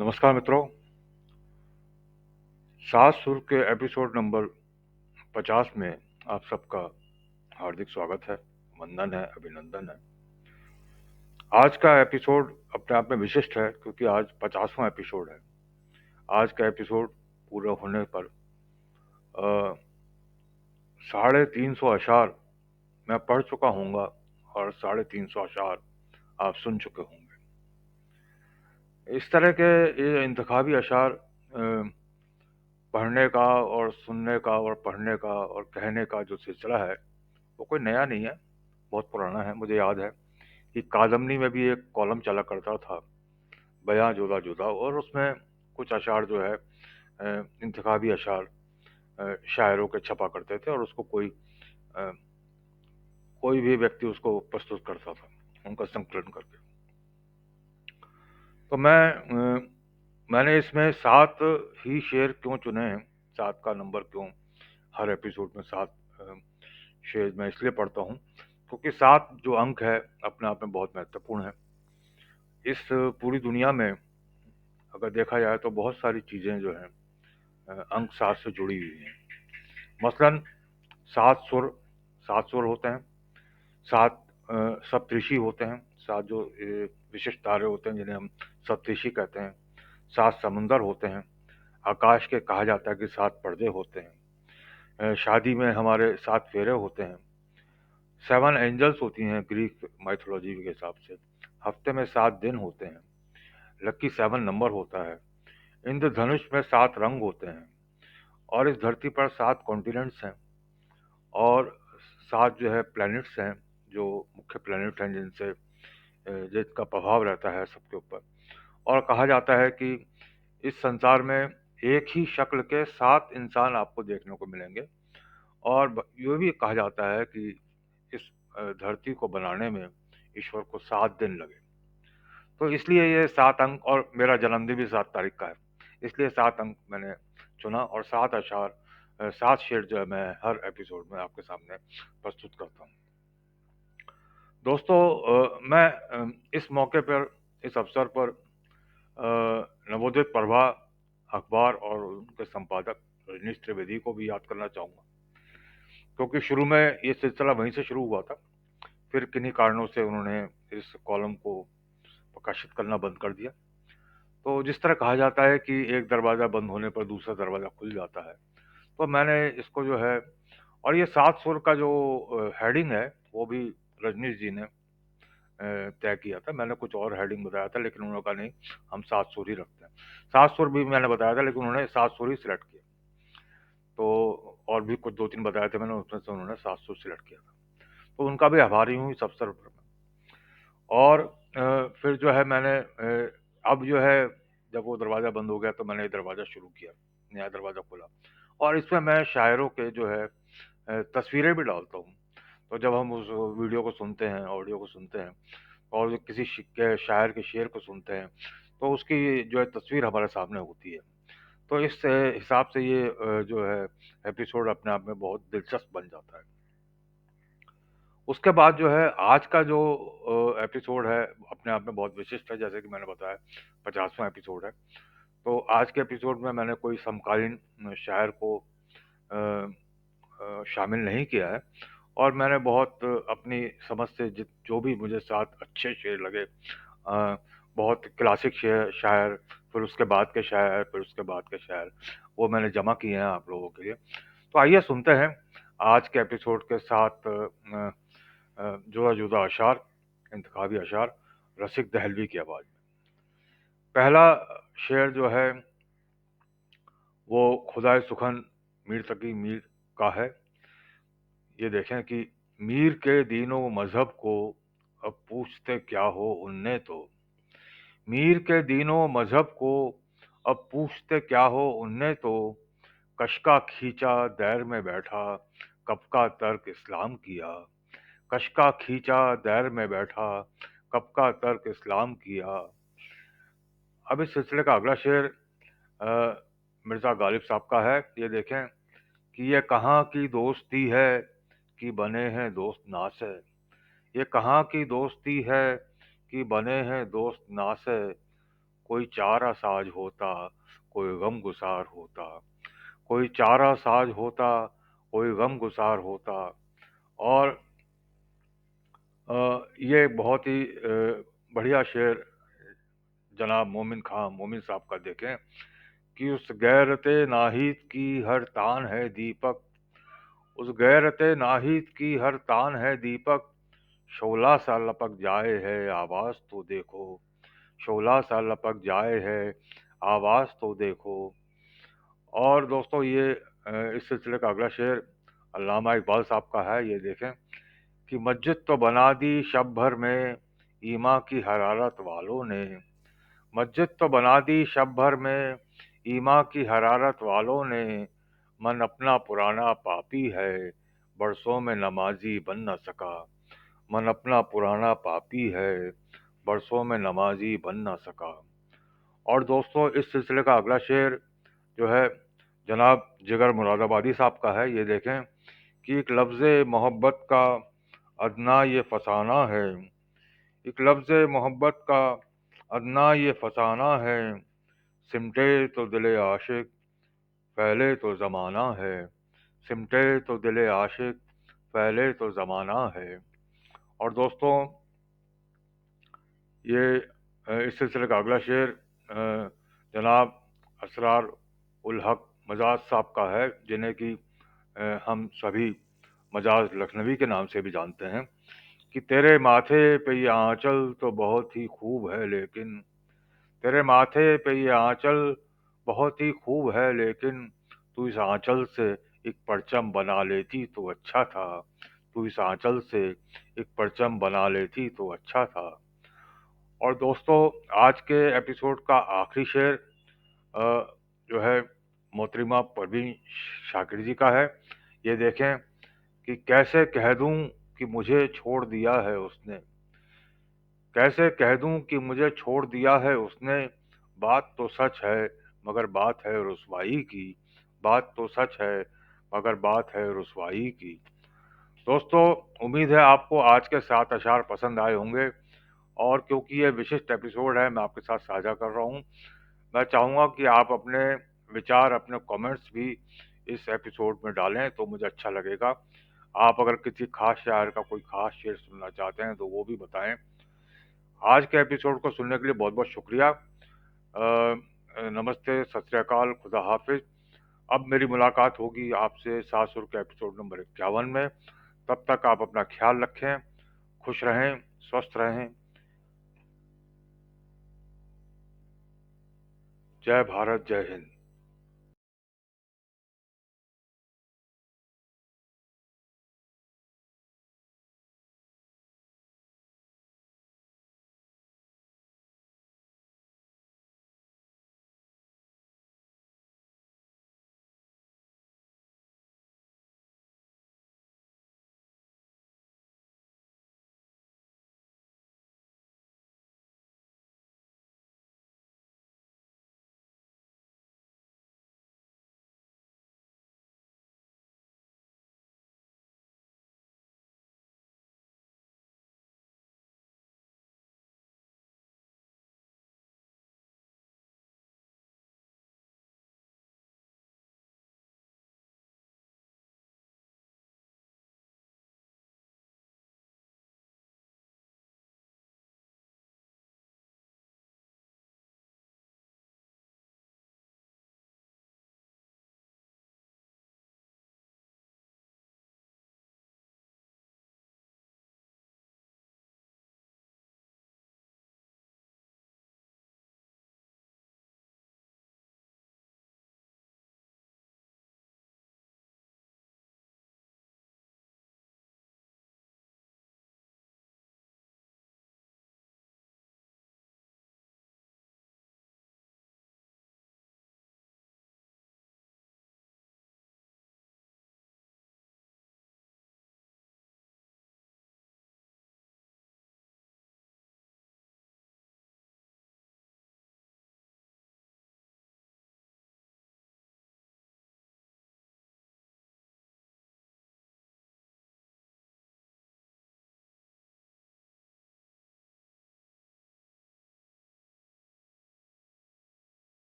नमस्कार मित्रों। सात सुर के एपिसोड नंबर 50 में आप सबका हार्दिक स्वागत है, वंदन है, अभिनंदन है। आज का एपिसोड अपने आप में विशिष्ट है क्योंकि आज 50वां एपिसोड है। आज का एपिसोड पूरा होने पर 350 अशार मैं पढ़ चुका हूँगा और 350 अशार आप सुन चुके होंगे। इस तरह के ये इंतखाबी अशार पढ़ने का और सुनने का और पढ़ने का और कहने का जो सिलसिला है वो कोई नया नहीं है, बहुत पुराना है। मुझे याद है कि कादम्बनी में भी एक कॉलम चला करता था, बयां जुदा जुदा, और उसमें कुछ अशार जो है इंतखाबी अशार शायरों के छपा करते थे और उसको अ, कोई भी व्यक्ति उसको प्रस्तुत करता था उनका संकलन करके। तो मैंने इसमें 7 ही शेर क्यों चुने हैं, 7 का नंबर क्यों हर एपिसोड में 7 शेर मैं इसलिए पढ़ता हूँ क्योंकि 7 जो अंक है अपने आप में बहुत महत्वपूर्ण है। इस पूरी दुनिया में अगर देखा जाए तो बहुत सारी चीज़ें जो हैं अंक 7 से जुड़ी हुई हैं। मसलन 7 सुर, 7 सुर होते हैं, 7 सप्तऋषि होते हैं, 7 जो विशिष्ट तारे होते हैं जिन्हें हम सप्तऋषि कहते हैं, 7 समुंदर होते हैं, आकाश के कहा जाता है कि 7 पर्दे होते हैं, शादी में हमारे 7 फेरे होते हैं, 7 एंजल्स होती हैं ग्रीक माइथोलॉजी के हिसाब से, हफ्ते में 7 दिन होते हैं, लकी 7 नंबर होता है, इंद्रधनुष में 7 रंग होते हैं, और इस धरती पर 7 कॉन्टिनेंट्स हैं, और 7 जो है प्लैनेट्स हैं, जो मुख्य प्लैनेट हैं जिनका प्रभाव रहता है सबके ऊपर। और कहा जाता है कि इस संसार में एक ही शक्ल के 7 इंसान आपको देखने को मिलेंगे, और ये भी कहा जाता है कि इस धरती को बनाने में ईश्वर को 7 दिन लगे। तो इसलिए ये 7 अंक, और मेरा जन्मदिन भी 7 तारीख का है, इसलिए 7 अंक मैंने चुना, और 7 अशार 7 शेर जो है मैं हर एपिसोड में आपके सामने प्रस्तुत करता हूँ। दोस्तों, मैं इस मौके पर, इस अवसर पर नवोदित प्रभा अखबार और उनके संपादक रजनीश त्रिवेदी को भी याद करना चाहूँगा, क्योंकि शुरू में ये सिलसिला वहीं से शुरू हुआ था, फिर किन्हीं कारणों से उन्होंने इस कॉलम को प्रकाशित करना बंद कर दिया। तो जिस तरह कहा जाता है कि एक दरवाज़ा बंद होने पर दूसरा दरवाज़ा खुल जाता है, तो मैंने इसको जो है, और ये 7 सुर का जो हेडिंग है वो भी रजनीश जी ने तय किया था। मैंने कुछ और हेडिंग बताया था लेकिन उन्होंने कहा नहीं, हम 7 सुर ही रखते हैं। 7 सुर भी मैंने बताया था लेकिन उन्होंने 7 सुर ही सिलेक्ट किया। तो और भी कुछ 2-3 बताए थे मैंने, उसमें से उन्होंने 7 सुर सिलेक्ट किया था। तो उनका भी आभारी हूँ इस अवसर पर मैं। और फिर जो है मैंने अब जो है, जब वो दरवाज़ा बंद हो गया तो मैंने ये दरवाज़ा शुरू किया, नया दरवाज़ा खोला, और इसमें मैं शायरों के जो है तस्वीरें भी डालता हूँ। तो जब हम उस वीडियो को सुनते हैं, ऑडियो को सुनते हैं, और जो किसी के शायर के शेर को सुनते हैं, तो उसकी जो है तस्वीर हमारे सामने होती है। तो इस हिसाब से ये जो है एपिसोड अपने आप में बहुत दिलचस्प बन जाता है। उसके बाद जो है आज का जो एपिसोड है अपने आप में बहुत विशिष्ट है, जैसे कि मैंने बताया 50वां एपिसोड है। तो आज के एपिसोड में मैंने कोई समकालीन शायर को शामिल नहीं किया है, और मैंने बहुत अपनी समझ से जो भी मुझे 7 अच्छे शेर लगे, बहुत क्लासिक शायर, फिर उसके बाद के शायर, फिर उसके बाद के शायर, वो मैंने जमा किए हैं आप लोगों के लिए। तो आइए सुनते हैं आज के एपिसोड के 7 जुदा जुदा अशार, इंतखाबी अशार, रसिक दहलवी की आवाज़ में। पहला शेर जो है वो खुदाए सुखन मीर तकी मीर का है। ये देखें कि मीर के दीनों मजहब को अब पूछते क्या हो उनने तो, मीर के दीनों मजहब को अब पूछते क्या हो उनने तो, कशका खींचा दैर में बैठा कब का तर्क इस्लाम किया, कशका खींचा दैर में बैठा कब का तर्क इस्लाम किया। अब इस सिलसिले का अगला शेर अ, मिर्ज़ा गालिब साहब का है। ये देखें कि ये कहाँ की दोस्ती है कि बने हैं दोस्त ना से, ये कहाँ की दोस्ती है कि बने हैं दोस्त ना से, कोई चारा साज होता, कोई गम गुसार होता, कोई चारा साज होता, कोई गम गुसार होता। और ये बहुत ही बढ़िया शेर जनाब मोमिन खां मोमिन साहब का देखें कि उस गैरते नाहिद की हर तान है दीपक, उस गैरते नाहिद की हर तान है दीपक, शोला सा लपक जाए है आवाज तो देखो, शोला सा लपक जाए है आवाज तो देखो। और दोस्तों ये इस सिलसिले का अगला शेर अल्लामा इकबाल साहब का है। ये देखें कि मस्जिद तो बना दी शब भर में ईमा की हरारत वालों ने, मस्जिद तो बना दी शब भर में ईमा की हरारत वालों ने, मन अपना पुराना पापी है बरसों में नमाजी बन न सका, मन अपना पुराना पापी है बरसों में नमाजी बन न सका। और दोस्तों इस सिलसिले का अगला शेर जो है जनाब जिगर मुरादाबादी साहब का है। ये देखें कि एक लफ्ज़ मोहब्बत का अदना ये फसाना है, एक लफ्ज़ मोहब्बत का अदना ये फसाना है, सिमटे तो दिले आशिक फैले तो ज़माना है, सिमटे तो दिले आशिक फैले तो ज़माना है। और दोस्तों ये इस सिलसिले का अगला शेर जनाब असरार उल हक मजाज साहब का है, जिन्हें कि हम सभी मजाज लखनवी के नाम से भी जानते हैं कि तेरे माथे पे ये आंचल तो बहुत ही खूब है लेकिन, तेरे माथे पे ये आंचल बहुत ही खूब है लेकिन, तू इस आंचल से एक परचम बना लेती तो अच्छा था, तू इस आंचल से एक परचम बना लेती तो अच्छा था। और दोस्तों आज के एपिसोड का आखिरी शेर जो है मोहतरमा परवीन शाकिर जी का है। ये देखें कि कैसे कह दूं कि मुझे छोड़ दिया है उसने, कैसे कह दूं कि मुझे छोड़ दिया है उसने, बात तो सच है मगर बात है रुसवाई की, बात तो सच है मगर बात है रुसवाई की। दोस्तों उम्मीद है आपको आज के 7 अशार पसंद आए होंगे, और क्योंकि ये विशिष्ट एपिसोड है मैं आपके साथ साझा कर रहा हूँ। मैं चाहूँगा कि आप अपने विचार, अपने कमेंट्स भी इस एपिसोड में डालें तो मुझे अच्छा लगेगा। आप अगर किसी खास शायर का कोई खास शेर सुनना चाहते हैं तो वो भी बताएं। आज के एपिसोड को सुनने के लिए बहुत बहुत शुक्रिया। नमस्ते, सत श्री अकाल, खुदा हाफिज। अब मेरी मुलाकात होगी आपसे सासुर के एपिसोड नंबर 51 में। तब तक आप अपना ख्याल रखें, खुश रहें, स्वस्थ रहें। जय भारत, जय हिंद।